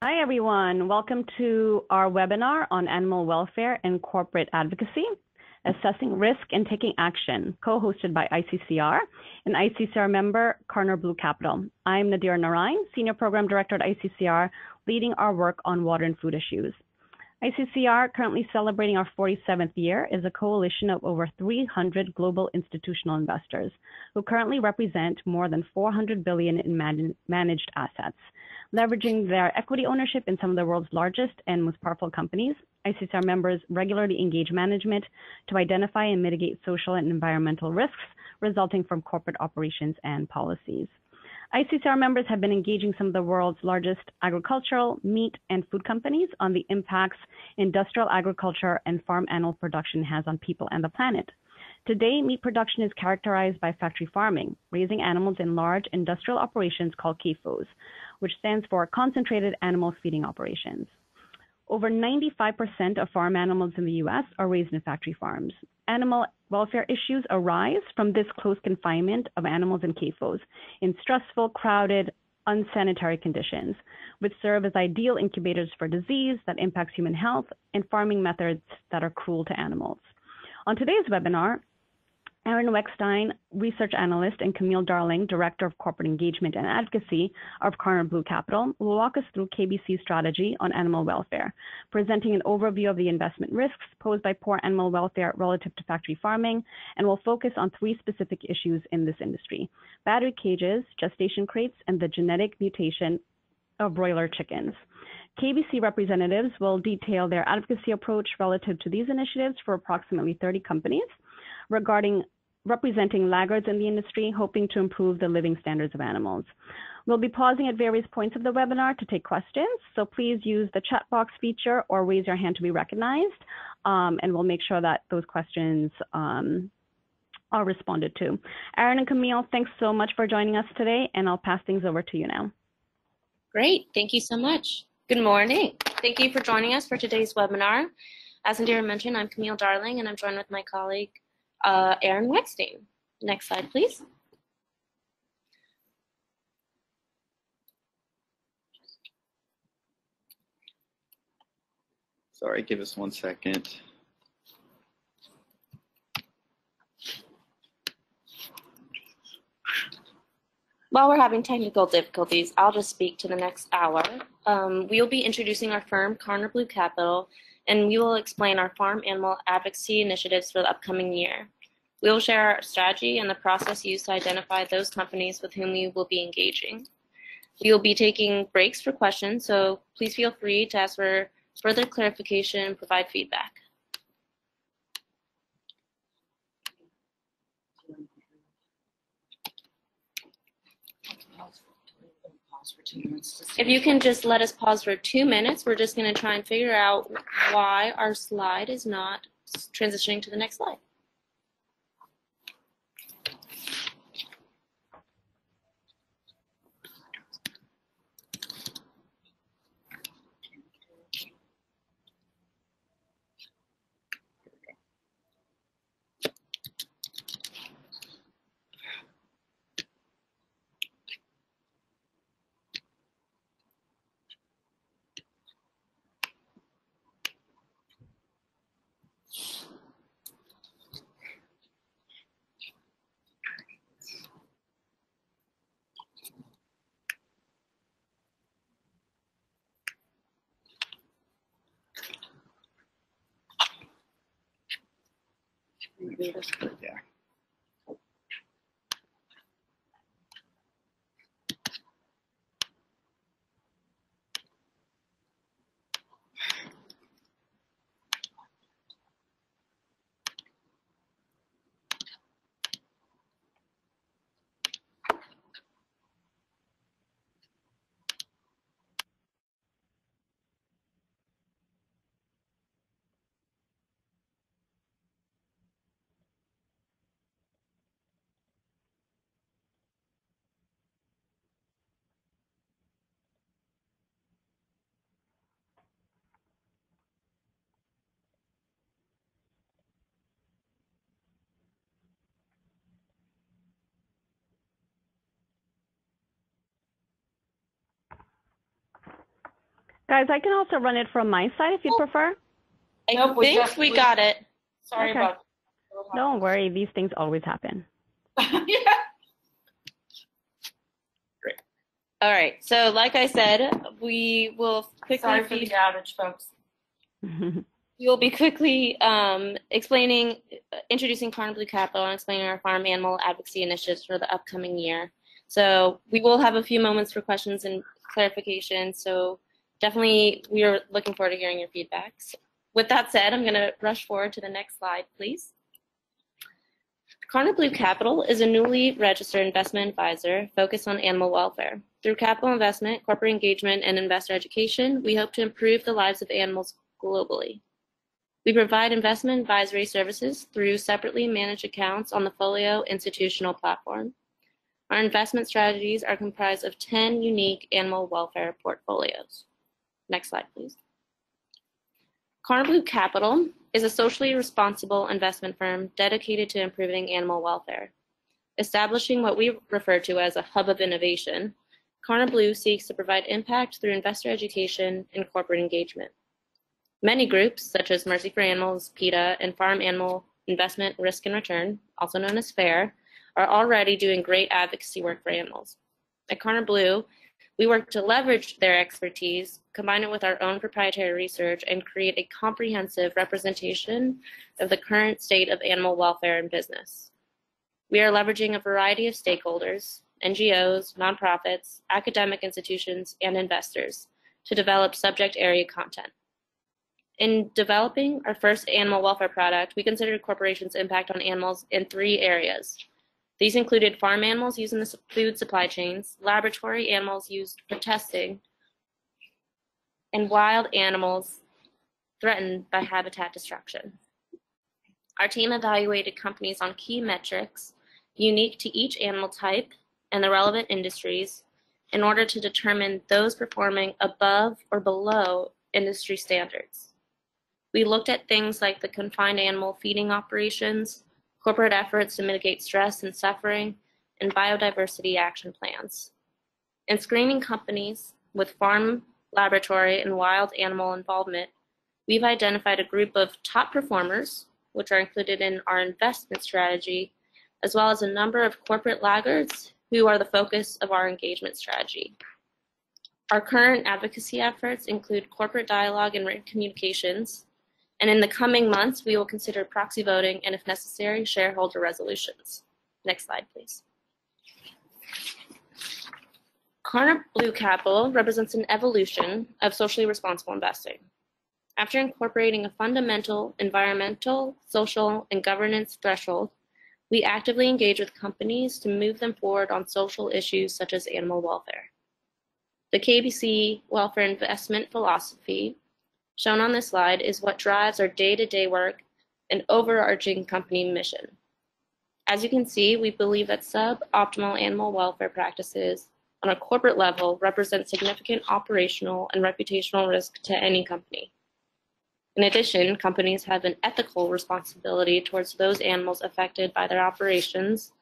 Hi, everyone. Welcome to our webinar on animal welfare and corporate advocacy, assessing risk and taking action, co-hosted by ICCR and ICCR member Karner Blue Capital. I'm Nadir Narain, Senior Program Director at ICCR, leading our work on water and food issues. ICCR, currently celebrating our 47th year, is a coalition of over 300 global institutional investors who currently represent more than $400 billion in managed assets. Leveraging their equity ownership in some of the world's largest and most powerful companies, ICCR members regularly engage management to identify and mitigate social and environmental risks resulting from corporate operations and policies. ICCR members have been engaging some of the world's largest agricultural, meat, and food companies on the impacts industrial agriculture and farm animal production has on people and the planet. Today, meat production is characterized by factory farming, raising animals in large industrial operations called CAFOs, which stands for Concentrated Animal Feeding Operations. Over 95% of farm animals in the U.S. are raised in factory farms. Animal welfare issues arise from this close confinement of animals in CAFOs in stressful, crowded, unsanitary conditions, which serve as ideal incubators for disease that impacts human health and farming methods that are cruel to animals. On today's webinar, Aaron Weckstein, research analyst, and Camille Darling, director of corporate engagement and advocacy of Karner Blue Capital, will walk us through KBC's strategy on animal welfare, presenting an overview of the investment risks posed by poor animal welfare relative to factory farming, and will focus on three specific issues in this industry: battery cages, gestation crates, and the genetic mutation of broiler chickens. KBC representatives will detail their advocacy approach relative to these initiatives for approximately 30 companies, representing laggards in the industry, hoping to improve the living standards of animals. We'll be pausing at various points of the webinar to take questions, so please use the chat box feature or raise your hand to be recognized, and we'll make sure that those questions are responded to. Aaron and Camille, thanks so much for joining us today, and I'll pass things over to you now. Great, thank you so much. Good morning. Thank you for joining us for today's webinar. As Indira mentioned, I'm Camille Darling, and I'm joined with my colleague, Aaron Weckstein. Next slide, please. Sorry, give us 1 second. While we're having technical difficulties, I'll just speak to the next hour. We will be introducing our firm, Karner Blue Capital, and we will explain our farm animal advocacy initiatives for the upcoming year. We will share our strategy and the process used to identify those companies with whom we will be engaging. We will be taking breaks for questions, so please feel free to ask for further clarification and provide feedback. If you can just let us pause for 2 minutes, we're just going to try and figure out why our slide is not transitioning to the next slide. Yeah. Guys, I can also run it from my side if you'd prefer. I think we got it. Sorry Okay. about Don't worry, these things always happen. yeah. Great. All right. So like I said, we will quickly Sorry for the outage, folks. We will be quickly introducing Karner Blue Capital and explaining our farm animal advocacy initiatives for the upcoming year. So we will have a few moments for questions and clarification. So definitely we are looking forward to hearing your feedbacks. With that said, I'm going to rush forward to the next slide, please. Karner Blue Capital is a newly registered investment advisor focused on animal welfare. Through capital investment, corporate engagement, and investor education, we hope to improve the lives of animals globally. We provide investment advisory services through separately managed accounts on the Folio institutional platform. Our investment strategies are comprised of 10 unique animal welfare portfolios. Next slide, please. Karner Blue Capital is a socially responsible investment firm dedicated to improving animal welfare. Establishing what we refer to as a hub of innovation, Karner Blue seeks to provide impact through investor education and corporate engagement. Many groups, such as Mercy for Animals, PETA, and Farm Animal Investment Risk and Return, also known as FAIR, are already doing great advocacy work for animals. At Karner Blue, we work to leverage their expertise, combine it with our own proprietary research, and create a comprehensive representation of the current state of animal welfare and business. We are leveraging a variety of stakeholders, NGOs, nonprofits, academic institutions, and investors to develop subject area content. In developing our first animal welfare product, we considered corporations' impact on animals in 3 areas. These included farm animals used in the food supply chains, laboratory animals used for testing, and wild animals threatened by habitat destruction. Our team evaluated companies on key metrics unique to each animal type and the relevant industries in order to determine those performing above or below industry standards. We looked at things like the confined animal feeding operations, corporate efforts to mitigate stress and suffering, and biodiversity action plans. In screening companies with farm, laboratory, and wild animal involvement, we've identified a group of top performers, which are included in our investment strategy, as well as a number of corporate laggards who are the focus of our engagement strategy. Our current advocacy efforts include corporate dialogue and written communications, and in the coming months, we will consider proxy voting and, if necessary, shareholder resolutions. Next slide, please. Karner Blue Capital represents an evolution of socially responsible investing. After incorporating a fundamental environmental, social, and governance threshold, we actively engage with companies to move them forward on social issues such as animal welfare. The KBC welfare investment philosophy shown on this slide is what drives our day-to-day work and overarching company mission. As you can see, we believe that suboptimal animal welfare practices on a corporate level represent significant operational and reputational risk to any company. In addition, companies have an ethical responsibility towards those animals affected by their operations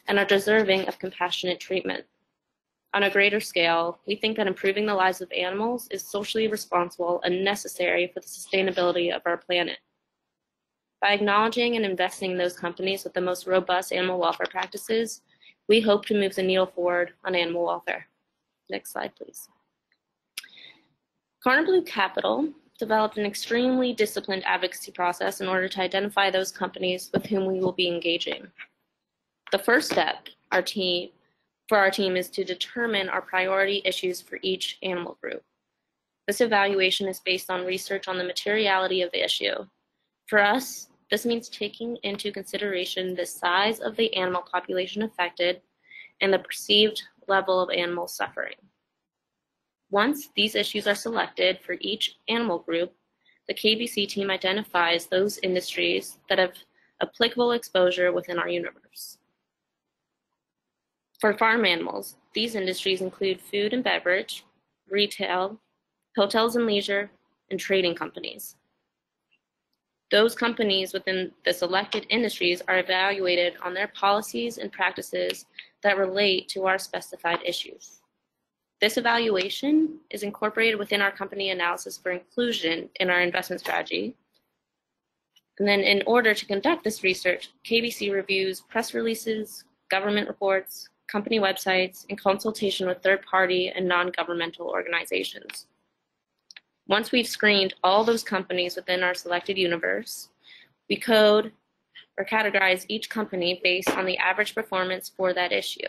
and are deserving of compassionate treatment. On a greater scale, we think that improving the lives of animals is socially responsible and necessary for the sustainability of our planet. By acknowledging and investing in those companies with the most robust animal welfare practices, we hope to move the needle forward on animal welfare. Next slide, please. Karner Blue Capital developed an extremely disciplined advocacy process in order to identify those companies with whom we will be engaging. The first step for our team is to determine our priority issues for each animal group. This evaluation is based on research on the materiality of the issue. For us, this means taking into consideration the size of the animal population affected and the perceived level of animal suffering. Once these issues are selected for each animal group, the KBC team identifies those industries that have applicable exposure within our universe. For farm animals, these industries include food and beverage, retail, hotels and leisure, and trading companies. Those companies within the selected industries are evaluated on their policies and practices that relate to our specified issues. This evaluation is incorporated within our company analysis for inclusion in our investment strategy. And then in order to conduct this research, KBC reviews press releases, government reports, company websites, in consultation with third-party and non-governmental organizations. Once we've screened all those companies within our selected universe, we code or categorize each company based on the average performance for that issue.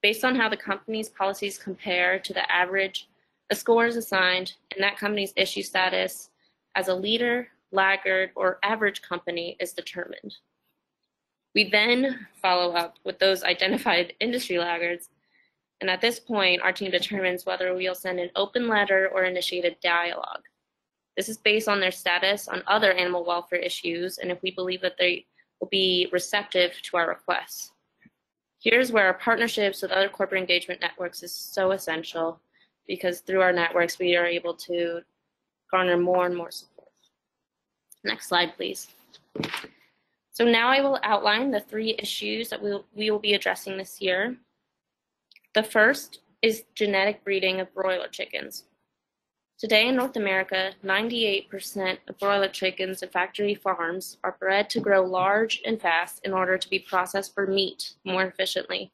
Based on how the company's policies compare to the average, a score is assigned, and that company's issue status as a leader, laggard, or average company is determined. We then follow up with those identified industry laggards, and at this point, our team determines whether we'll send an open letter or initiate a dialogue. This is based on their status on other animal welfare issues, and if we believe that they will be receptive to our requests. Here's where our partnerships with other corporate engagement networks is so essential, because through our networks, we are able to garner more and more support. Next slide, please. So now I will outline the 3 issues that we will be addressing this year. The first is genetic breeding of broiler chickens. Today in North America, 98% of broiler chickens at factory farms are bred to grow large and fast in order to be processed for meat more efficiently.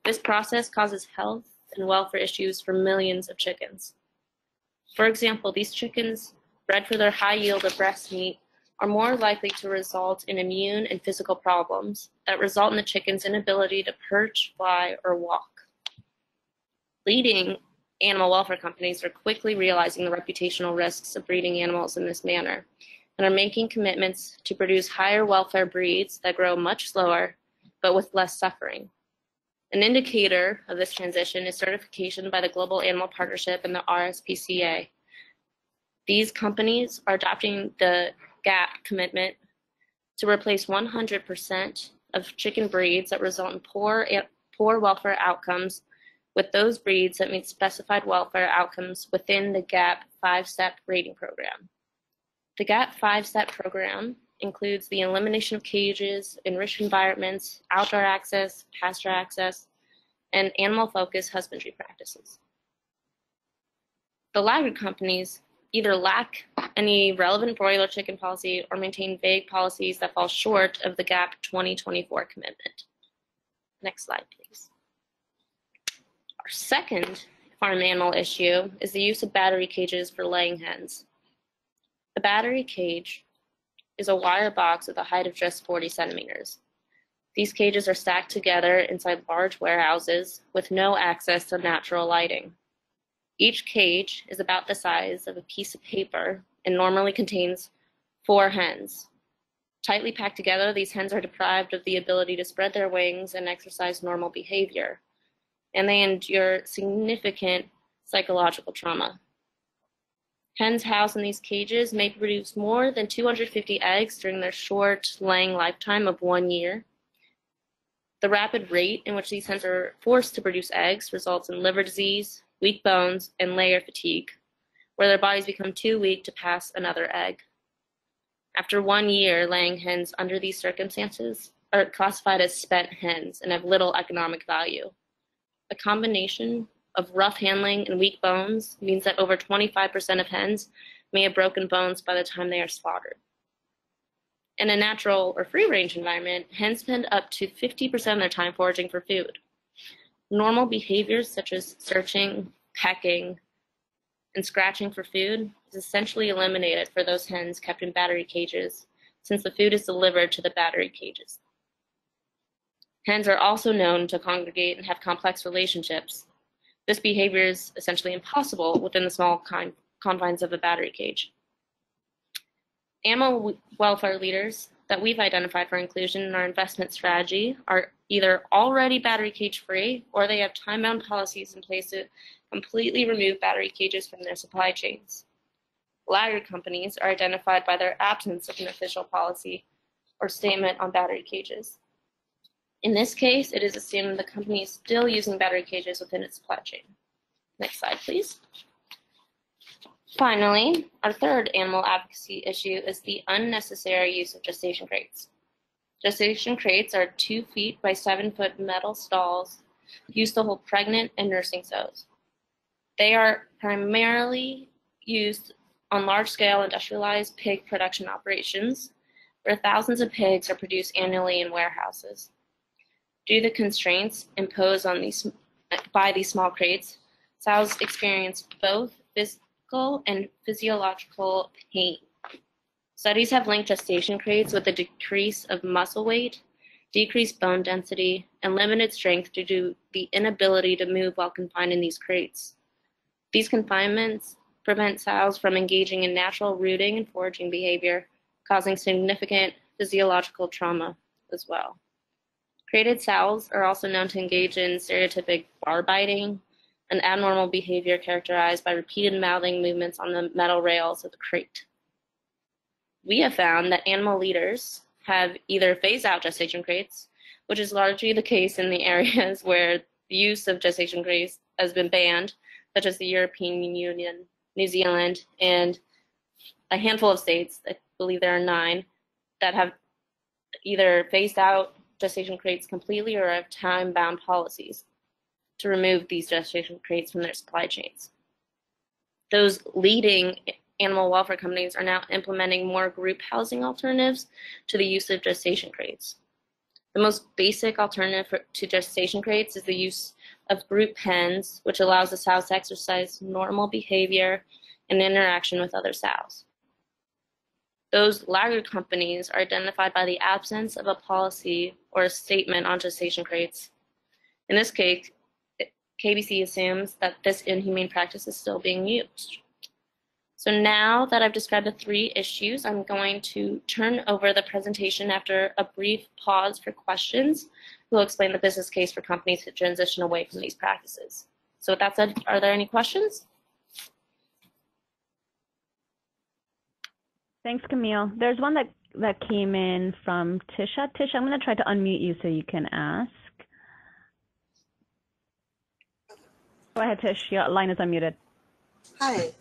This process causes health and welfare issues for millions of chickens. For example, these chickens bred for their high yield of breast meat are more likely to result in immune and physical problems that result in the chicken's inability to perch, fly, or walk. Leading animal welfare companies are quickly realizing the reputational risks of breeding animals in this manner and are making commitments to produce higher welfare breeds that grow much slower but with less suffering. An indicator of this transition is certification by the Global Animal Partnership and the RSPCA. These companies are adopting the GAP commitment to replace 100% of chicken breeds that result in poor welfare outcomes with those breeds that meet specified welfare outcomes within the GAP 5-step rating program. The GAP 5-step program includes the elimination of cages, enriched environments, outdoor access, pasture access, and animal-focused husbandry practices. The laggard companies either lack any relevant broiler chicken policy or maintain vague policies that fall short of the GAP 2024 commitment. Next slide, please. Our second farm animal issue is the use of battery cages for laying hens. The battery cage is a wire box with a height of just 40 centimeters. These cages are stacked together inside large warehouses with no access to natural lighting. Each cage is about the size of a piece of paper and normally contains 4 hens. Tightly packed together, these hens are deprived of the ability to spread their wings and exercise normal behavior, and they endure significant psychological trauma. Hens housed in these cages may produce more than 250 eggs during their short laying lifetime of 1 year. The rapid rate in which these hens are forced to produce eggs results in liver disease, weak bones, and layer fatigue, where their bodies become too weak to pass another egg. After 1 year, laying hens under these circumstances are classified as spent hens and have little economic value. A combination of rough handling and weak bones means that over 25% of hens may have broken bones by the time they are slaughtered. In a natural or free-range environment, hens spend up to 50% of their time foraging for food. Normal behaviors such as searching, pecking, and scratching for food is essentially eliminated for those hens kept in battery cages, since the food is delivered to the battery cages. Hens are also known to congregate and have complex relationships. This behavior is essentially impossible within the small confines of a battery cage. Animal welfare leaders that we've identified for inclusion in our investment strategy are either already battery cage free or they have time-bound policies in place to completely remove battery cages from their supply chains. Laggard companies are identified by their absence of an official policy or statement on battery cages. In this case, it is assumed the company is still using battery cages within its supply chain. Next slide, please. Finally, our third animal advocacy issue is the unnecessary use of gestation crates. Gestation crates are 2 feet by 7 foot metal stalls used to hold pregnant and nursing sows. They are primarily used on large-scale industrialized pig production operations, where thousands of pigs are produced annually in warehouses. Due to constraints imposed on by these small crates, sows experience both physical and physiological pain. Studies have linked gestation crates with a decrease of muscle weight, decreased bone density, and limited strength due to the inability to move while confined in these crates. These confinements prevent sows from engaging in natural rooting and foraging behavior, causing significant physiological trauma as well. Crated sows are also known to engage in stereotypic bar biting, an abnormal behavior characterized by repeated mouthing movements on the metal rails of the crate. We have found that animal leaders have either phased out gestation crates, which is largely the case in the areas where the use of gestation crates has been banned, such as the European Union, New Zealand, and a handful of states, I believe there are 9, that have either phased out gestation crates completely or have time-bound policies to remove these gestation crates from their supply chains. Those leading animal welfare companies are now implementing more group housing alternatives to the use of gestation crates. The most basic alternative to gestation crates is the use of group pens, which allows the sows to exercise normal behavior and interaction with other sows. Those laggard companies are identified by the absence of a policy or a statement on gestation crates. In this case, KBC assumes that this inhumane practice is still being used. So now that I've described the 3 issues, I'm going to turn over the presentation after a brief pause for questions. We'll explain the business case for companies to transition away from these practices. So with that said, are there any questions? Thanks, Camille. There's one that came in from Tisha. Tisha, I'm going to try to unmute you so you can ask. Go ahead, Tish. Your line is unmuted. Hi.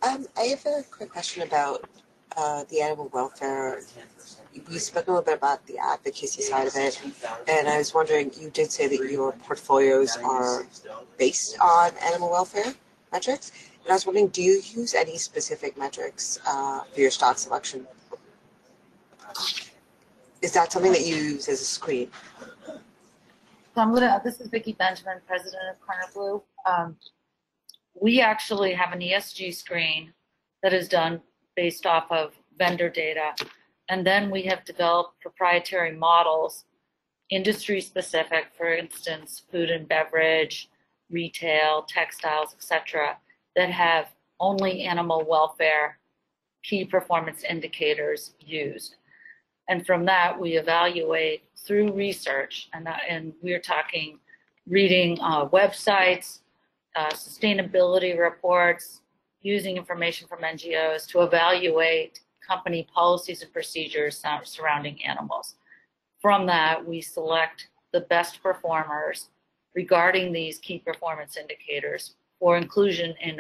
I have a quick question about the animal welfare. You spoke a little bit about the advocacy side of it, and I was wondering, you did say that your portfolios are based on animal welfare metrics, and I was wondering, do you use any specific metrics for your stock selection? Is that something that you use as a screen? So this is Vicki Benjamin, president of Karner Blue. We actually have an ESG screen that is done based off of vendor data. And then we have developed proprietary models, industry specific, for instance, food and beverage, retail, textiles, etc., that have only animal welfare key performance indicators used. And from that, we evaluate through research, and we're talking reading websites, sustainability reports, using information from NGOs to evaluate company policies and procedures surrounding animals. From that, we select the best performers regarding these key performance indicators for inclusion in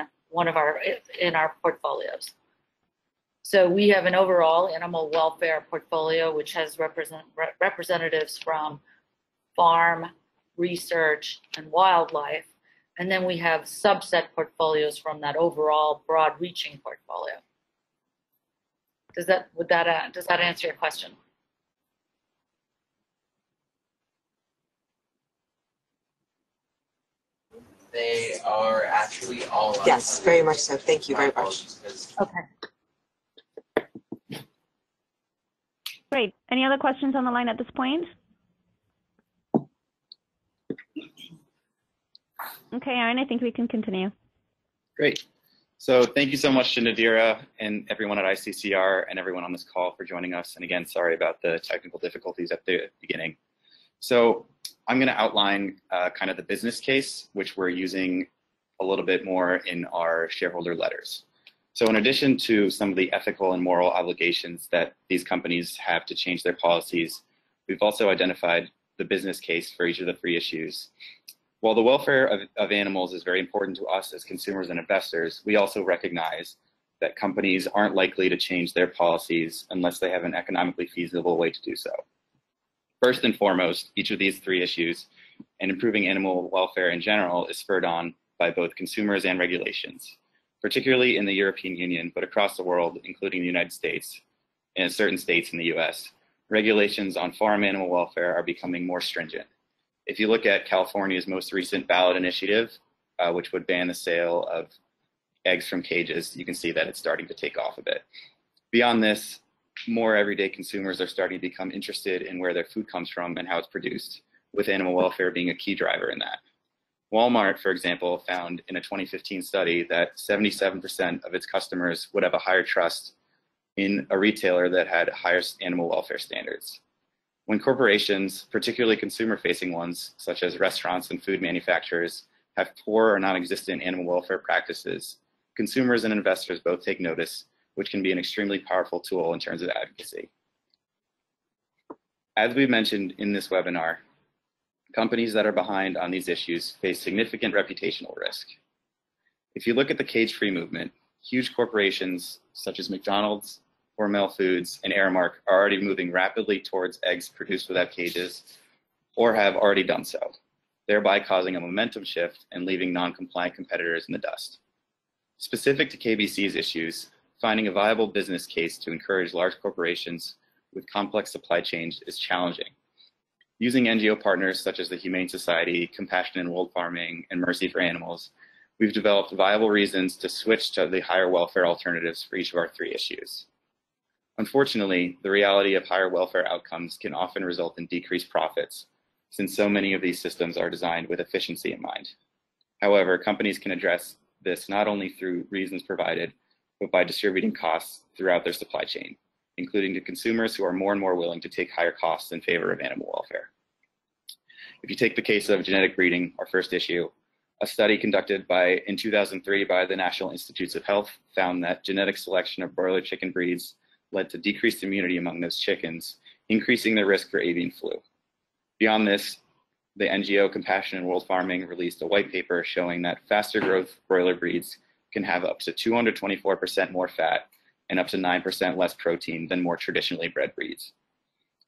our portfolios. So we have an overall animal welfare portfolio, which has representatives from farm, research, and wildlife. And then we have subset portfolios from that overall broad-reaching portfolio. Does that answer your question? They are actually all. Yes, very much so. Thank you very much. Okay. Great. Any other questions on the line at this point? Okay, Aaron, I think we can continue. Great. So thank you so much to Nadira and everyone at ICCR and everyone on this call for joining us. And again, sorry about the technical difficulties at the beginning. So I'm going to outline kind of the business case, which we're using a little bit more in our shareholder letters. So in addition to some of the ethical and moral obligations that these companies have to change their policies, we've also identified the business case for each of the 3 issues. While the welfare of animals is very important to us as consumers and investors, we also recognize that companies aren't likely to change their policies unless they have an economically feasible way to do so. First and foremost, each of these 3 issues and improving animal welfare in general is spurred on by both consumers and regulations, particularly in the European Union, but across the world, including the United States and certain states in the US. Regulations on farm animal welfare are becoming more stringent. If you look at California's most recent ballot initiative, which would ban the sale of eggs from cages, you can see that it's starting to take off a bit. Beyond this, more everyday consumers are starting to become interested in where their food comes from and how it's produced, with animal welfare being a key driver in that. Walmart, for example, found in a 2015 study that 77% of its customers would have a higher trust in a retailer that had higher animal welfare standards. When corporations, particularly consumer-facing ones, such as restaurants and food manufacturers, have poor or non-existent animal welfare practices, consumers and investors both take notice, which can be an extremely powerful tool in terms of advocacy. As we mentioned in this webinar, companies that are behind on these issues face significant reputational risk. If you look at the cage-free movement, huge corporations such as McDonald's, Hormel Foods, and Aramark are already moving rapidly towards eggs produced without cages, or have already done so, thereby causing a momentum shift and leaving non-compliant competitors in the dust. Specific to KBC's issues, finding a viable business case to encourage large corporations with complex supply chains is challenging. Using NGO partners such as the Humane Society, Compassion in World Farming, and Mercy for Animals, we've developed viable reasons to switch to the higher welfare alternatives for each of our three issues. Unfortunately, the reality of higher welfare outcomes can often result in decreased profits, since so many of these systems are designed with efficiency in mind. However, companies can address this not only through reasons provided, but by distributing costs throughout their supply chain, including to consumers who are more and more willing to take higher costs in favor of animal welfare. If you take the case of genetic breeding, our first issue, a study conducted in 2003 by the National Institutes of Health found that genetic selection of broiler chicken breeds led to decreased immunity among those chickens, increasing their risk for avian flu. Beyond this, the NGO Compassion in World Farming released a white paper showing that faster growth broiler breeds can have up to 224% more fat and up to 9% less protein than more traditionally bred breeds.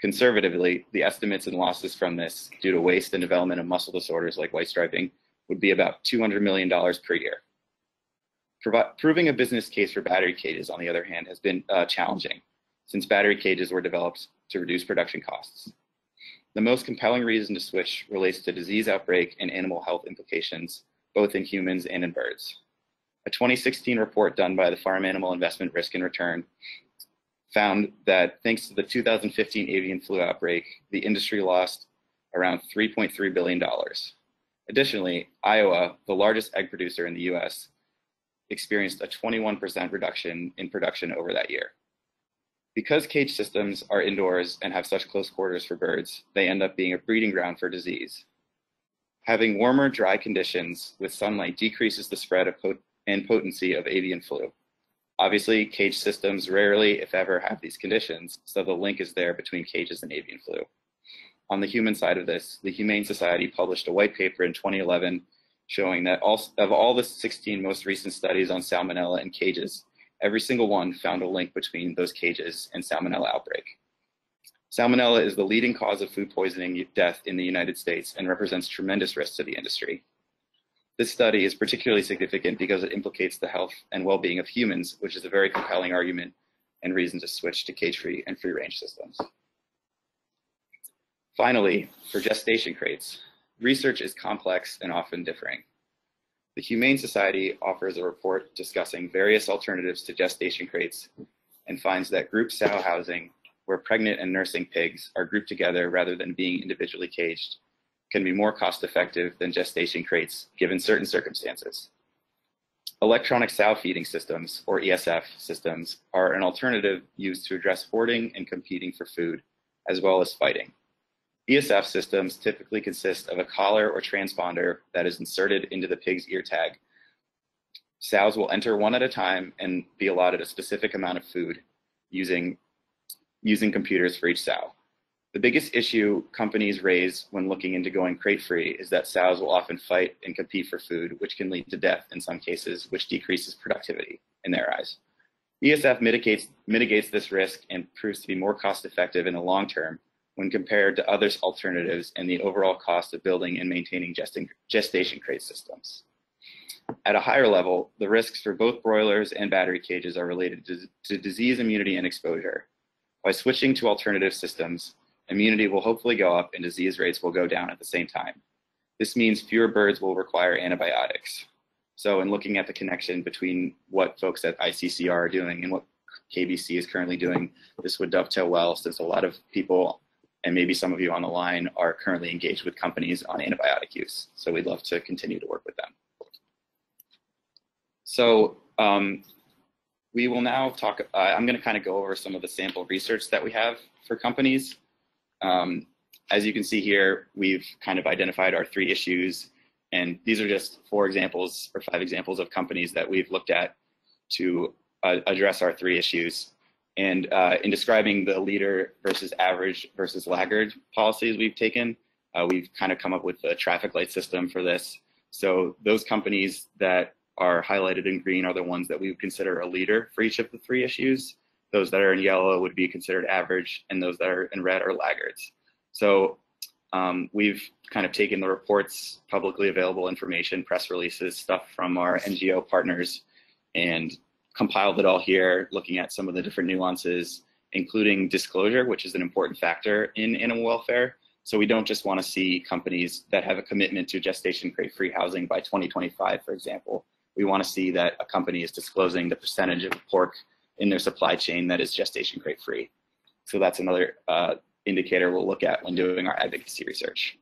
Conservatively, the estimates and losses from this due to waste and development of muscle disorders like white striping would be about $200 million per year. Proving a business case for battery cages, on the other hand, has been challenging, since battery cages were developed to reduce production costs. The most compelling reason to switch relates to disease outbreak and animal health implications, both in humans and in birds. A 2016 report done by the Farm Animal Investment Risk and Return found that thanks to the 2015 avian flu outbreak, the industry lost around $3.3 billion. Additionally, Iowa, the largest egg producer in the US, experienced a 21% reduction in production over that year. Because cage systems are indoors and have such close quarters for birds, they end up being a breeding ground for disease. Having warmer, dry conditions with sunlight decreases the spread of and potency of avian flu. Obviously, cage systems rarely, if ever, have these conditions, so the link is there between cages and avian flu. On the human side of this, the Humane Society published a white paper in 2011 showing that of all the 16 most recent studies on salmonella in cages, every single one found a link between those cages and salmonella outbreak. Salmonella is the leading cause of food poisoning death in the United States and represents tremendous risk to the industry. This study is particularly significant because it implicates the health and well-being of humans, which is a very compelling argument and reason to switch to cage-free and free-range systems. Finally, for gestation crates, research is complex and often differing. The Humane Society offers a report discussing various alternatives to gestation crates and finds that group sow housing, where pregnant and nursing pigs are grouped together rather than being individually caged, can be more cost-effective than gestation crates given certain circumstances. Electronic sow feeding systems, or ESF systems, are an alternative used to address hoarding and competing for food, as well as fighting. ESF systems typically consist of a collar or transponder that is inserted into the pig's ear tag. Sows will enter one at a time and be allotted a specific amount of food using computers for each sow. The biggest issue companies raise when looking into going crate-free is that sows will often fight and compete for food, which can lead to death in some cases, which decreases productivity in their eyes. ESF mitigates this risk and proves to be more cost-effective in the long term when compared to other alternatives and the overall cost of building and maintaining gestation crate systems. At a higher level, the risks for both broilers and battery cages are related to disease immunity and exposure. By switching to alternative systems, immunity will hopefully go up and disease rates will go down at the same time. This means fewer birds will require antibiotics. So in looking at the connection between what folks at ICCR are doing and what KBC is currently doing, this would dovetail well since a lot of people, and maybe some of you on the line, are currently engaged with companies on antibiotic use. So we'd love to continue to work with them. So we will now talk, I'm going to kind of go over some of the sample research that we have for companies. As you can see here, we've kind of identified our 3 issues, and these are just 4 examples or 5 examples of companies that we've looked at to address our 3 issues. And in describing the leader versus average versus laggard policies we've taken, we've kind of come up with a traffic light system for this. So those companies that are highlighted in green are the ones that we would consider a leader for each of the 3 issues. Those that are in yellow would be considered average, and those that are in red are laggards. So we've kind of taken the reports, publicly available information, press releases, stuff from our NGO partners, and compiled it all here, looking at some of the different nuances, including disclosure, which is an important factor in animal welfare. So we don't just want to see companies that have a commitment to gestation crate free housing by 2025, for example. We want to see that a company is disclosing the percentage of pork in their supply chain that is gestation crate free. So that's another indicator we'll look at when doing our advocacy research.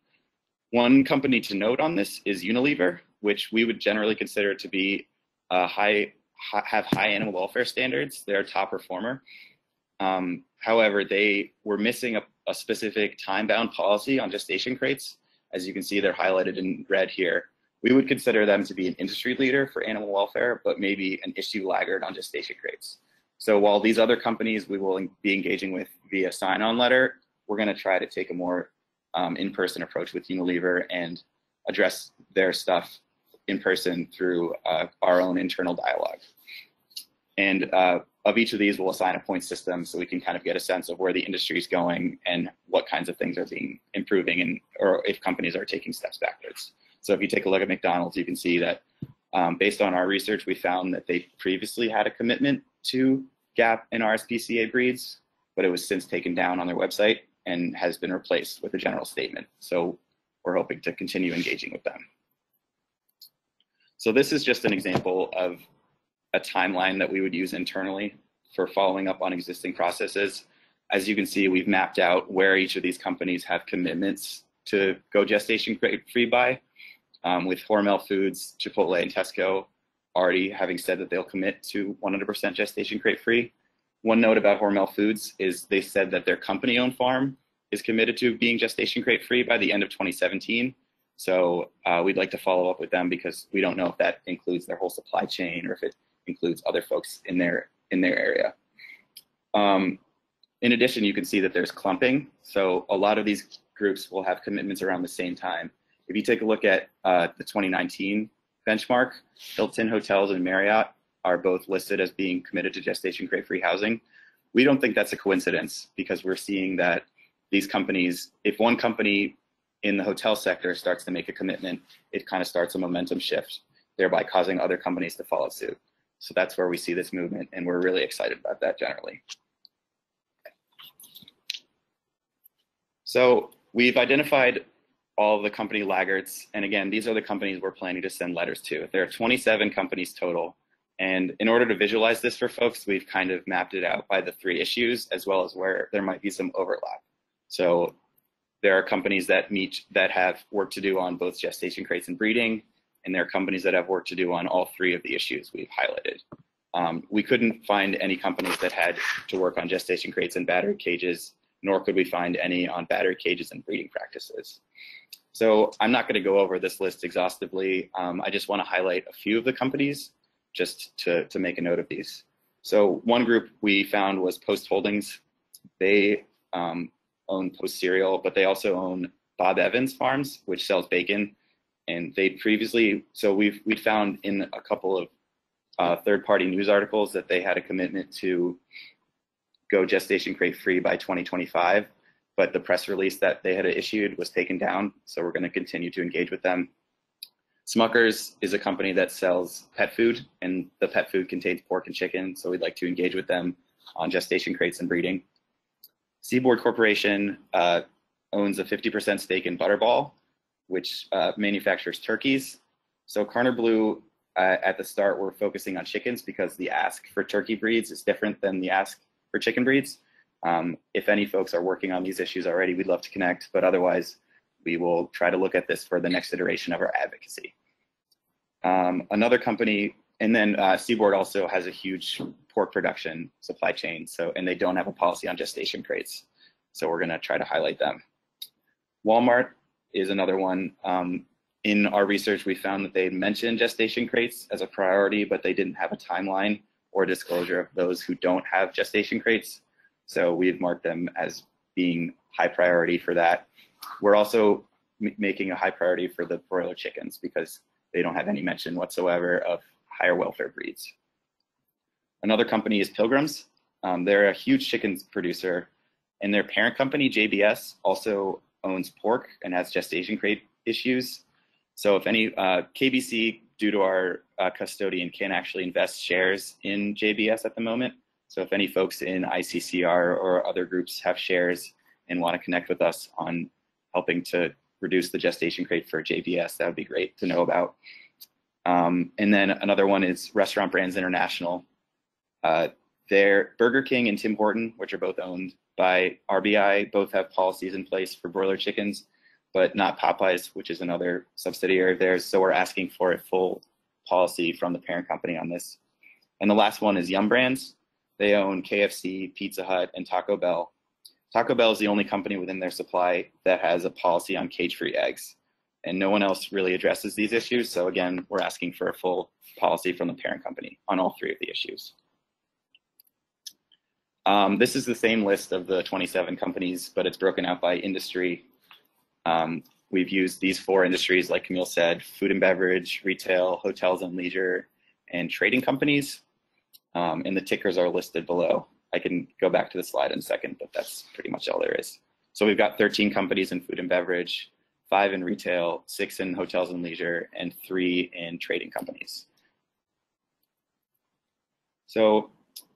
One company to note on this is Unilever, which we would generally consider to be have high animal welfare standards. They're a top performer. However, they were missing a specific time-bound policy on gestation crates. As you can see, they're highlighted in red here. We would consider them to be an industry leader for animal welfare, but maybe an issue laggard on gestation crates. So while these other companies we will be engaging with via sign-on letter, we're going to try to take a more in-person approach with Unilever and address their stuff in person through our own internal dialogue. And of each of these, we'll assign a point system so we can kind of get a sense of where the industry is going and what kinds of things are being improving, and or if companies are taking steps backwards. So if you take a look at McDonald's, you can see that based on our research, we found that they previously had a commitment to GAP and RSPCA breeds, but it was since taken down on their website and has been replaced with a general statement. So we're hoping to continue engaging with them. So this is just an example of a timeline that we would use internally for following up on existing processes. As you can see, we've mapped out where each of these companies have commitments to go gestation crate free by, with Hormel Foods, Chipotle, and Tesco already having said that they'll commit to 100% gestation crate free. One note about Hormel Foods is they said that their company-owned farm is committed to being gestation crate free by the end of 2017. So we'd like to follow up with them because we don't know if that includes their whole supply chain or if it includes other folks in their area. In addition, you can see that there's clumping. So a lot of these groups will have commitments around the same time. If you take a look at the 2019 benchmark, Hilton Hotels and Marriott are both listed as being committed to gestation crate free housing. We don't think that's a coincidence because we're seeing that these companies, if one company in the hotel sector starts to make a commitment, it kind of starts a momentum shift, thereby causing other companies to follow suit. So that's where we see this movement, and we're really excited about that generally. So we've identified all of the company laggards, and again, these are the companies we're planning to send letters to. There are 27 companies total, and in order to visualize this for folks, we've kind of mapped it out by the 3 issues as well as where there might be some overlap. So there are companies that have work to do on both gestation crates and breeding, and there are companies that have work to do on all 3 of the issues we've highlighted. We couldn't find any companies that had to work on gestation crates and battery cages, nor could we find any on battery cages and breeding practices. So I'm not going to go over this list exhaustively. I just want to highlight a few of the companies just to make a note of these. So one group we found was Post Holdings. They own Post Cereal, but they also own Bob Evans Farms, which sells bacon. And they previously, so we found in a couple of third-party news articles that they had a commitment to go gestation crate free by 2025. but the press release that they had issued was taken down. So we're going to continue to engage with them. Smucker's is a company that sells pet food, and the pet food contains pork and chicken. So we'd like to engage with them on gestation crates and breeding. Seaboard Corporation owns a 50% stake in Butterball, which manufactures turkeys. So Karner Blue, at the start, we're focusing on chickens because the ask for turkey breeds is different than the ask for chicken breeds. If any folks are working on these issues already, we'd love to connect, but otherwise, we will try to look at this for the next iteration of our advocacy. Another company, and then Seaboard also has a huge pork production supply chain, and they don't have a policy on gestation crates. So we're gonna try to highlight them. Walmart is another one. In our research, we found that they mentioned gestation crates as a priority, but they didn't have a timeline or disclosure of those who don't have gestation crates. So we've marked them as being high priority for that. We're also making a high priority for the broiler chickens because they don't have any mention whatsoever of higher welfare breeds. Another company is Pilgrims. They're a huge chicken producer, and their parent company, JBS, also owns pork and has gestation crate issues. So if any, KBC, due to our custodian, can't actually invest shares in JBS at the moment. So if any folks in ICCR or other groups have shares and want to connect with us on helping to reduce the gestation crate for JBS, that would be great to know about. And then another one is Restaurant Brands International. They're Burger King and Tim Horton, which are both owned by RBI, both have policies in place for broiler chickens, but not Popeyes, which is another subsidiary of theirs. So we're asking for a full policy from the parent company on this. And the last one is Yum Brands. They own KFC, Pizza Hut, and Taco Bell. Taco Bell is the only company within their supply that has a policy on cage-free eggs, and no one else really addresses these issues. So again, we're asking for a full policy from the parent company on all three of the issues. This is the same list of the 27 companies, but it's broken out by industry. We've used these 4 industries, like Camille said: food and beverage, retail, hotels and leisure, and trading companies. And the tickers are listed below. I can go back to the slide in a second, but that's pretty much all there is. So we've got 13 companies in food and beverage, 5 in retail, 6 in hotels and leisure, and 3 in trading companies. So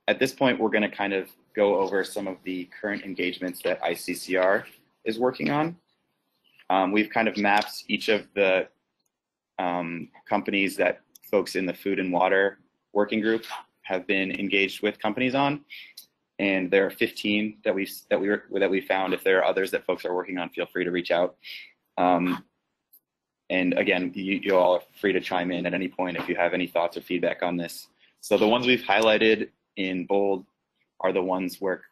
at this point, we're going to kind of go over some of the current engagements that ICCR is working on. We've kind of mapped each of the companies that folks in the food and water working group have been engaged with companies on, and there are 15 that we found. If there are others that folks are working on, feel free to reach out. And again, you all are free to chime in at any point if you have any thoughts or feedback on this. So the ones we've highlighted in bold are the ones where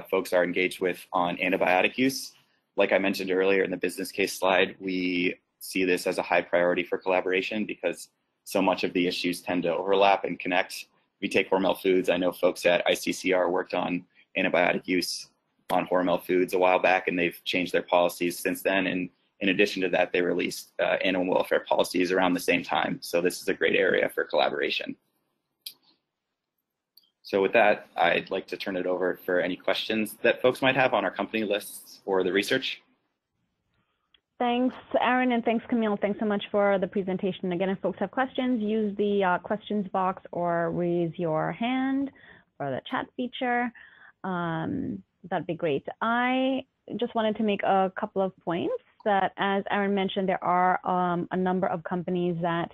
folks are engaged with on antibiotic use. Like I mentioned earlier in the business case slide, we see this as a high priority for collaboration because so much of the issues tend to overlap and connect. We take Hormel Foods. I know folks at ICCR worked on antibiotic use on Hormel Foods a while back, and they've changed their policies since then. And in addition to that, they released animal welfare policies around the same time. So this is a great area for collaboration. So with that, I'd like to turn it over for any questions that folks might have on our company lists or the research. Thanks, Aaron, and thanks, Camille. Thanks so much for the presentation. Again, if folks have questions, use the questions box or raise your hand or the chat feature. That'd be great. I just wanted to make a couple of points that, as Aaron mentioned, there are a number of companies that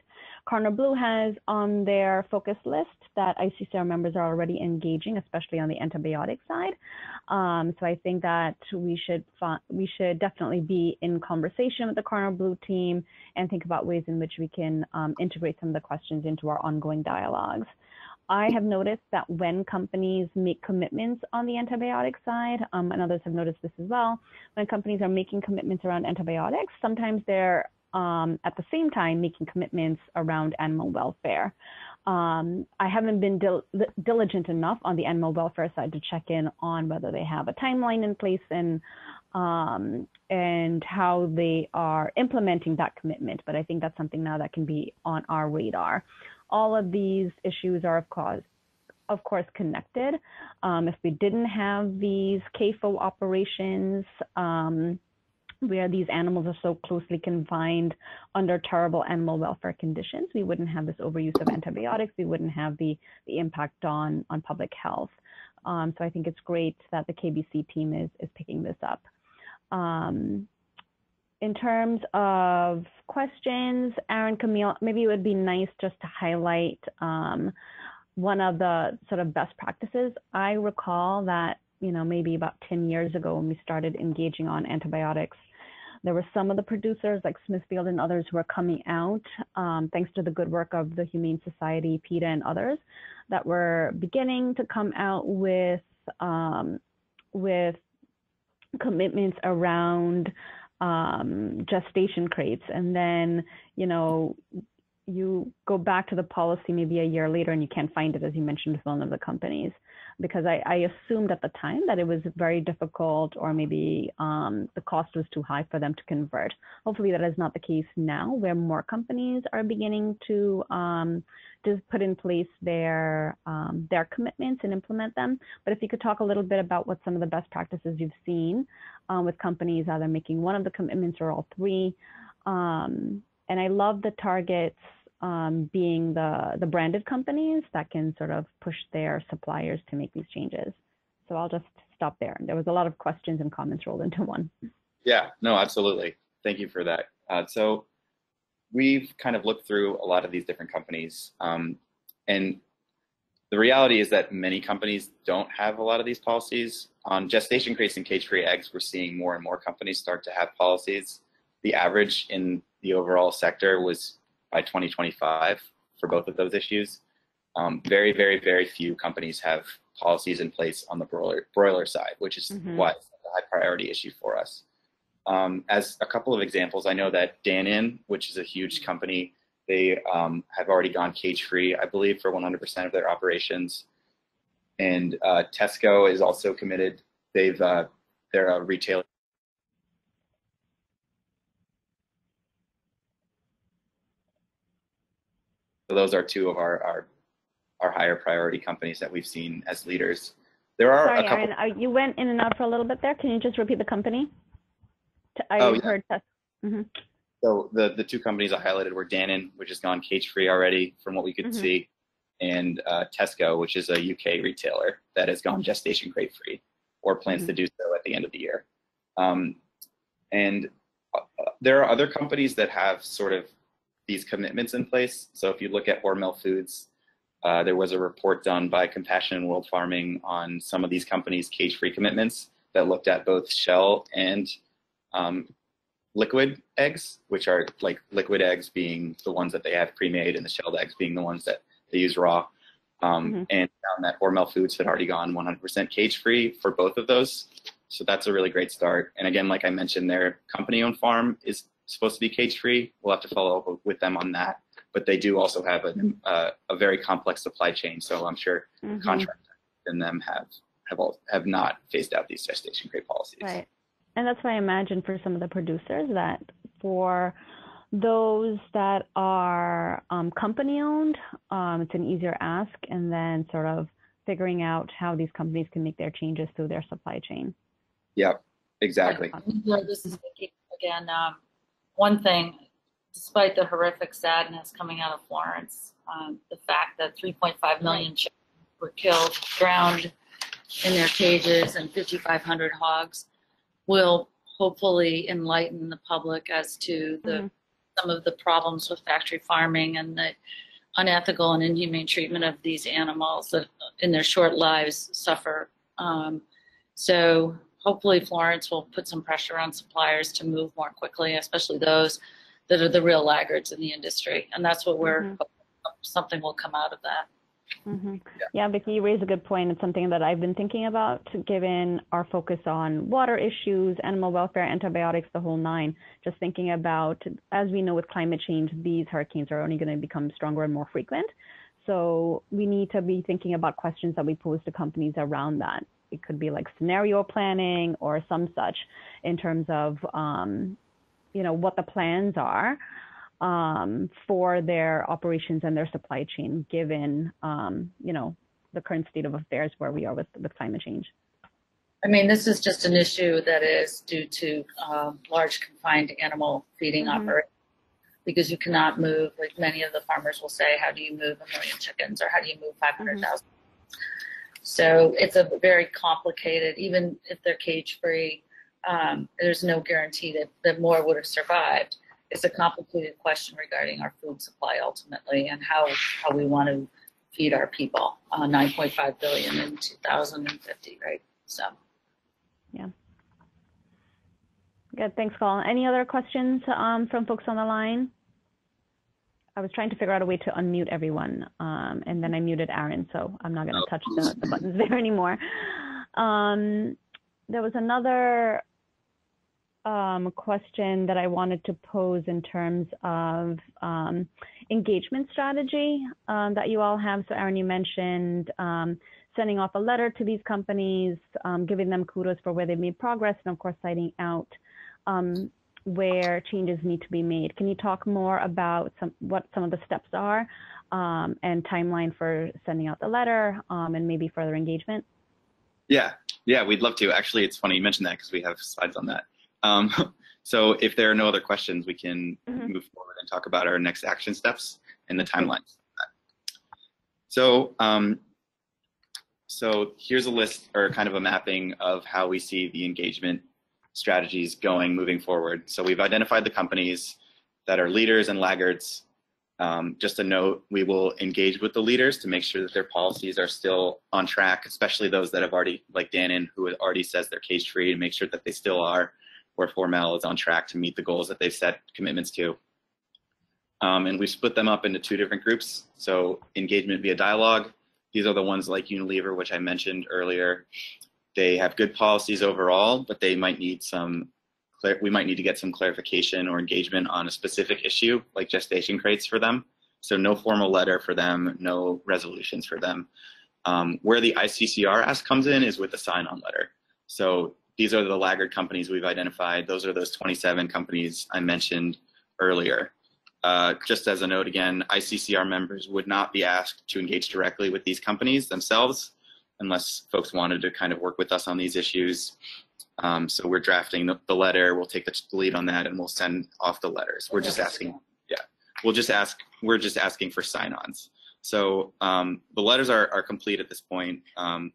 Karner Blue has on their focus list that ICCR members are already engaging, especially on the antibiotic side. So I think that we should definitely be in conversation with the Karner Blue team and think about ways in which we can integrate some of the questions into our ongoing dialogues. I have noticed that when companies make commitments on the antibiotic side, and others have noticed this as well, when companies are making commitments around antibiotics, sometimes they're at the same time making commitments around animal welfare. I haven't been diligent enough on the animal welfare side to check in on whether they have a timeline in place and how they are implementing that commitment. But I think that's something now that can be on our radar. All of these issues are, of course, of course, connected. If we didn't have these CAFO operations, where these animals are so closely confined under terrible animal welfare conditions, we wouldn't have this overuse of antibiotics. We wouldn't have the impact on public health. So I think it's great that the KBC team is picking this up. In terms of questions, Aaron, Camille, maybe it would be nice just to highlight one of the sort of best practices. I recall that, maybe about 10 years ago when we started engaging on antibiotics, there were some of the producers like Smithfield and others who were coming out, thanks to the good work of the Humane Society, PETA, and others, that were beginning to come out with commitments around gestation crates. And then, you go back to the policy maybe a year later and you can't find it, as you mentioned, with one of the companies, because I assumed at the time that it was very difficult, or maybe the cost was too high for them to convert. Hopefully that is not the case now, where more companies are beginning to just put in place their commitments and implement them. But if you could talk a little bit about what some of the best practices you've seen with companies either making one of the commitments or all three. And I love the targets being the branded companies that can sort of push their suppliers to make these changes. So I'll just stop there. There was a lot of questions and comments rolled into one. Yeah, no, absolutely. Thank you for that. So we've kind of looked through a lot of these different companies. And the reality is that many companies don't have a lot of these policies. On gestation crates and cage-free eggs, we're seeing more and more companies start to have policies. The average in the overall sector was by 2025 for both of those issues. Very, very, very few companies have policies in place on the broiler side, which is why it's a high priority issue for us. As a couple of examples, I know that Dannon, which is a huge company, they have already gone cage-free, I believe, for 100% of their operations. And Tesco is also committed. They're a retailer. So those are two of our higher priority companies that we've seen as leaders. There are Sorry, a couple. Aaron, you went in and out for a little bit there. Can you just repeat the company? I heard Tesco. So the two companies I highlighted were Dannon, which has gone cage-free already from what we could see, and Tesco, which is a UK retailer that has gone gestation crate-free or plans to do so at the end of the year. And there are other companies that have sort of these commitments in place. So if you look at Hormel Foods, there was a report done by Compassion in World Farming on some of these companies' cage-free commitments that looked at both shell and liquid eggs, which are like liquid eggs being the ones that they have pre-made and the shelled eggs being the ones that they use raw. And found that Hormel Foods had already gone 100% cage-free for both of those. So that's a really great start. And again, like I mentioned, their company-owned farm is supposed to be cage-free. We'll have to follow up with them on that. But they do also have a very complex supply chain. So I'm sure contractors and them have not phased out these gestation crate policies. Right. And that's why I imagine for some of the producers that for those that are company-owned, it's an easier ask, and then sort of figuring out how these companies can make their changes through their supply chain. Yep, exactly. This is Vicki again. One thing, despite the horrific sadness coming out of Florence, the fact that 3.5 million chickens were killed, drowned in their cages, and 5,500 hogs will hopefully enlighten the public as to some of the problems with factory farming and the unethical and inhumane treatment of these animals that in their short lives suffer. So hopefully Florence will put some pressure on suppliers to move more quickly, especially those that are the real laggards in the industry. And that's what something will come out of that. Yeah, Vicki, you raise a good point. It's something that I've been thinking about, given our focus on water issues, animal welfare, antibiotics, the whole nine. Just thinking about, as we know with climate change, these hurricanes are only going to become stronger and more frequent. So we need to be thinking about questions that we pose to companies around that. It could be like scenario planning or some such in terms of, what the plans are for their operations and their supply chain, given, the current state of affairs where we are with climate change. I mean, this is just an issue that is due to large confined animal feeding operations, because you cannot move, like many of the farmers will say, how do you move 1 million chickens, or how do you move 500,000? So it's a very complicated, even if they're cage free, there's no guarantee that more would have survived. It's a complicated question regarding our food supply ultimately, and how we want to feed our people. 9.5 billion in 2050, right? So. Yeah. Good. Thanks, Colin. Any other questions from folks on the line? I was trying to figure out a way to unmute everyone, and then I muted Aaron, so I'm not going to touch the buttons there anymore. There was another question that I wanted to pose in terms of engagement strategy that you all have. So Aaron, you mentioned sending off a letter to these companies, giving them kudos for where they've made progress, and of course citing out where changes need to be made. Can you talk more about what some of the steps are and timeline for sending out the letter and maybe further engagement? Yeah, we'd love to. Actually, it's funny you mentioned that because we have slides on that. So if there are no other questions, we can move forward and talk about our next action steps and the timelines. So, so here's a list, or kind of a mapping of how we see the engagement strategies moving forward. So we've identified the companies that are leaders and laggards. Just a note, we will engage with the leaders to make sure that their policies are still on track, especially those that have already, like Dannon, who already says they're cage free, to make sure that they still are, where Formel is on track to meet the goals that they've set commitments to. And we split them up into 2 different groups. So engagement via dialogue. These are the ones like Unilever, which I mentioned earlier. They have good policies overall, but they might need we might need to get some clarification or engagement on a specific issue, like gestation crates for them. So no formal letter for them, no resolutions for them. Where the ICCR ask comes in is with the sign-on letter. So these are the laggard companies we've identified. Those are those 27 companies I mentioned earlier. Just as a note again, ICCR members would not be asked to engage directly with these companies themselves unless folks wanted to kind of work with us on these issues. So we're drafting the letter, we'll take the lead on that, and we'll send off the letters. We're just asking, we're just asking for sign-ons. So the letters are complete at this point.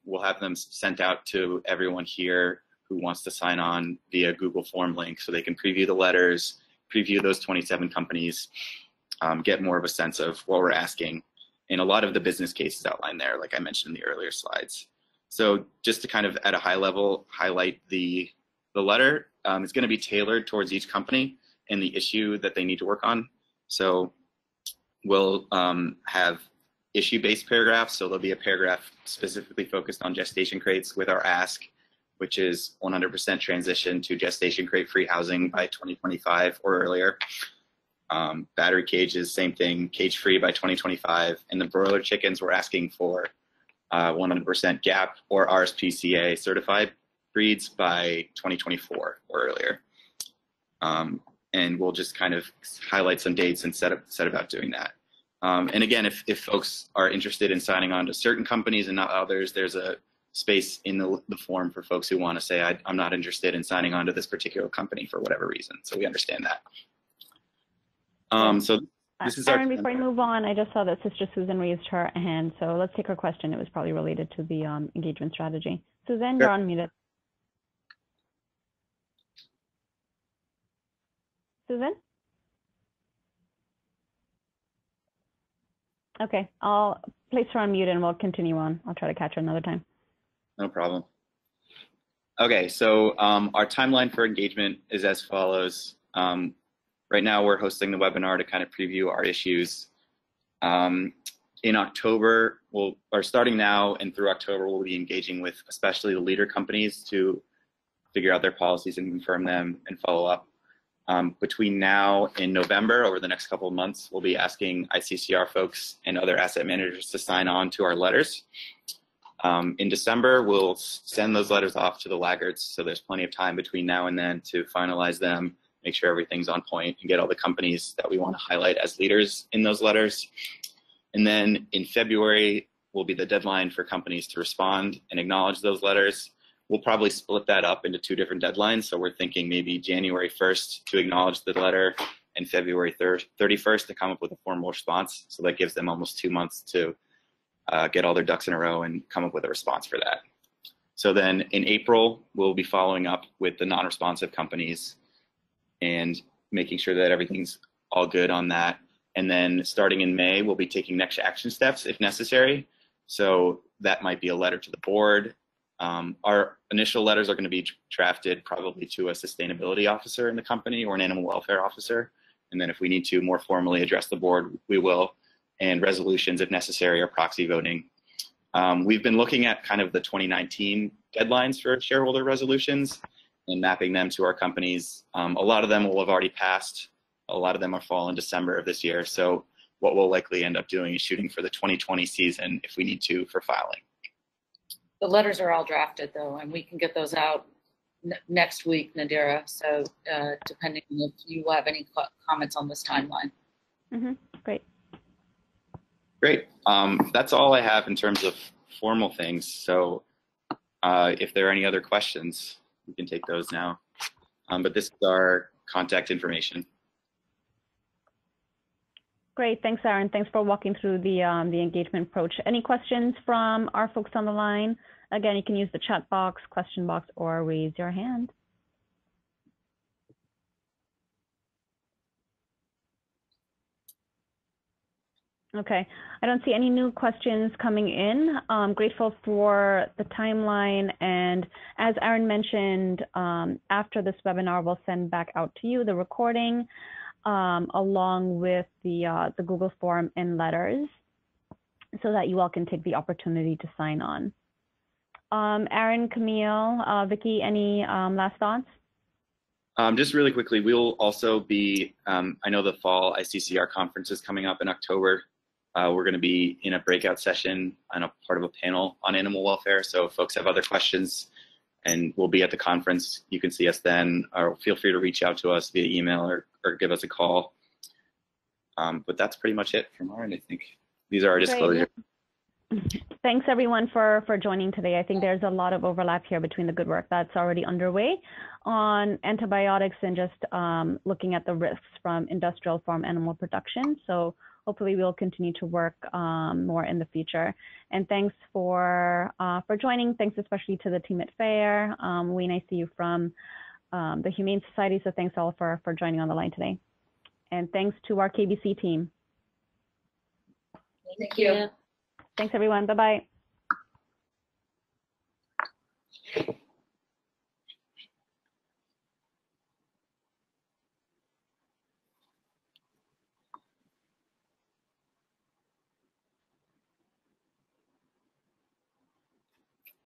We'll have them sent out to everyone here who wants to sign on via Google form link, so they can preview the letters, preview those 27 companies, get more of a sense of what we're asking. And a lot of the business cases outlined there, like I mentioned in the earlier slides. So just to kind of at a high level highlight the letter, it's going to be tailored towards each company and the issue that they need to work on. So we'll have issue-based paragraphs. So there'll be a paragraph specifically focused on gestation crates with our ask, which is 100% transition to gestation crate-free housing by 2025 or earlier. Battery cages, same thing, cage-free by 2025. And the broiler chickens, we're asking for 100% GAP or RSPCA certified breeds by 2024 or earlier. And we'll just kind of highlight some dates and set about doing that. And again, if folks are interested in signing on to certain companies and not others, there's a space in the form for folks who want to say, I'm not interested in signing on to this particular company for whatever reason. So we understand that. So this is Aaron, before I move on, I just saw that Sister Susan raised her hand. So let's take her question. It was probably related to the engagement strategy. Susan, you're unmuted. Susan? Okay, I'll place her on mute and we'll continue on. I'll try to catch her another time. No problem. Okay, so our timeline for engagement is as follows. Right now we're hosting the webinar to kind of preview our issues. In October, starting now and through October, we'll be engaging with especially the leader companies to figure out their policies and confirm them and follow up. Between now and November, over the next couple of months, we'll be asking ICCR folks and other asset managers to sign on to our letters. In December, we'll send those letters off to the laggards, so there's plenty of time between now and then to finalize them, make sure everything's on point, and get all the companies that we want to highlight as leaders in those letters. And then in February, will be the deadline for companies to respond and acknowledge those letters. We'll probably split that up into 2 different deadlines. So we're thinking maybe January 1st to acknowledge the letter and February 31st to come up with a formal response. So that gives them almost 2 months to get all their ducks in a row and come up with a response for that. So then in April, we'll be following up with the non-responsive companies and making sure that everything's all good on that. And then starting in May, we'll be taking next action steps if necessary. So that might be a letter to the board. Our initial letters are going to be drafted probably to a sustainability officer in the company or an animal welfare officer. And then if we need to more formally address the board, we will. And resolutions, if necessary, or proxy voting. We've been looking at kind of the 2019 deadlines for shareholder resolutions and mapping them to our companies. A lot of them will have already passed. A lot of them are fall in December of this year. So what we'll likely end up doing is shooting for the 2020 season if we need to for filing. The letters are all drafted though, and we can get those out next week, Nadira. So depending if you have any comments on this timeline. Great. Great. That's all I have in terms of formal things. So if there are any other questions, we can take those now. But this is our contact information. Great. Thanks, Aaron. Thanks for walking through the engagement approach. Any questions from our folks on the line? Again, you can use the chat box, question box, or raise your hand. Okay, I don't see any new questions coming in. I'm grateful for the timeline, and as Aaron mentioned, after this webinar, we'll send back out to you the recording along with the Google form and letters so that you all can take the opportunity to sign on. Aaron, Camille, Vicky, any last thoughts? Just really quickly, we'll also be, I know the fall ICCR conference is coming up in October. We're going to be in a breakout session on a part of a panel on animal welfare. So if folks have other questions and we'll be at the conference, you can see us then, or feel free to reach out to us via email or give us a call. But that's pretty much it from our end, I think. These are our disclosures. Thanks everyone for joining today. I think there's a lot of overlap here between the good work that's already underway on antibiotics and just looking at the risks from industrial farm animal production. So hopefully we'll continue to work more in the future. And thanks for joining. Thanks especially to the team at FAIR. Wayne, I see you from the Humane Society. So thanks all for joining on the line today. And thanks to our KBC team. Thank you. Thanks everyone. Bye-bye.